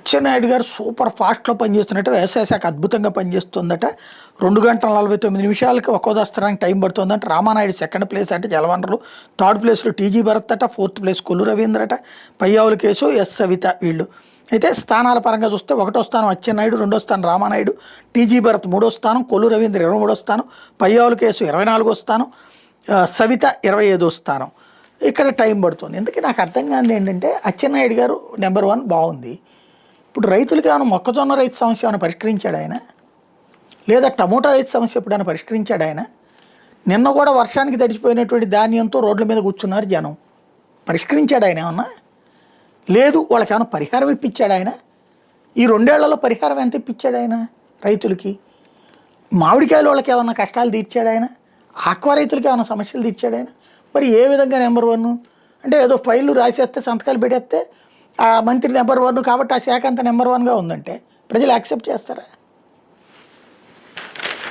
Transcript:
అచ్చెన్నాయుడు గారు సూపర్ ఫాస్ట్‌లో పనిచేస్తున్నట్టు వ్యవసాయ శాఖ అద్భుతంగా పనిచేస్తుందట. 2 గంటల 49 నిమిషాలకి ఒక్కో దస్తరానికి టైం పడుతుందంట. రామానాయుడు సెకండ్ ప్లేస్ అంటే జలవనరులు. థర్డ్ ప్లేస్‌లో టీజీ భరత్ అట. ఫోర్త్ ప్లేస్ కొల్లు రవీంద్ర అట. పయ్యావుల కేశవ్, ఎస్ సవిత వీళ్ళు. అయితే స్థానాల పరంగా చూస్తే ఒకటో స్థానం అచ్చెన్నాయుడు, రెండో స్థానం రామానాయుడు, టీజీ భరత్ మూడో స్థానం, కొల్లు రవీంద్ర 23వ స్థానం, పయ్యావుల కేశవ్ 24వ స్థానం, సవిత 25వ స్థానం. ఇక్కడ టైం పడుతుంది. ఎందుకు నాకు అర్థం కానిది ఏంటంటే అచ్చెన్నాయుడు గారు నెంబర్ 1 బాగుంది. ఇప్పుడు రైతులకి ఏమైనా మొక్కజొన్న రైతు సమస్య ఏమైనా పరిష్కరించాడు ఆయన, లేదా టమోటా రైతు సమస్య ఎప్పుడైనా పరిష్కరించాడు ఆయన? నిన్న కూడా వర్షానికి తడిచిపోయినటువంటి ధాన్యంతో రోడ్ల మీద కూర్చున్నారు జనం. పరిష్కరించాడు ఆయన ఏమన్నా? లేదు. వాళ్ళకి ఏమైనా పరిహారం ఇప్పించాడు ఆయన? ఈ 2 ఏళ్లలో పరిహారం ఎంత ఇప్పించాడు ఆయన రైతులకి? మామిడికాయలు వాళ్ళకి ఏమన్నా కష్టాలు తీర్చాడు ఆయన? ఆక్వా రైతులకి ఏమైనా సమస్యలు తీర్చాడు ఆయన? మరి ఏ విధంగా నెంబర్ 1 అంటే ఏదో ఫైళ్ళు రాసేస్తే సంతకాలు పెట్టేస్తే ఆ మంత్రి నెంబర్ 1 కాబట్టి ఆ శాఖ అంతా నెంబర్ 1గా ఉందంటే ప్రజలు యాక్సెప్ట్ చేస్తారా?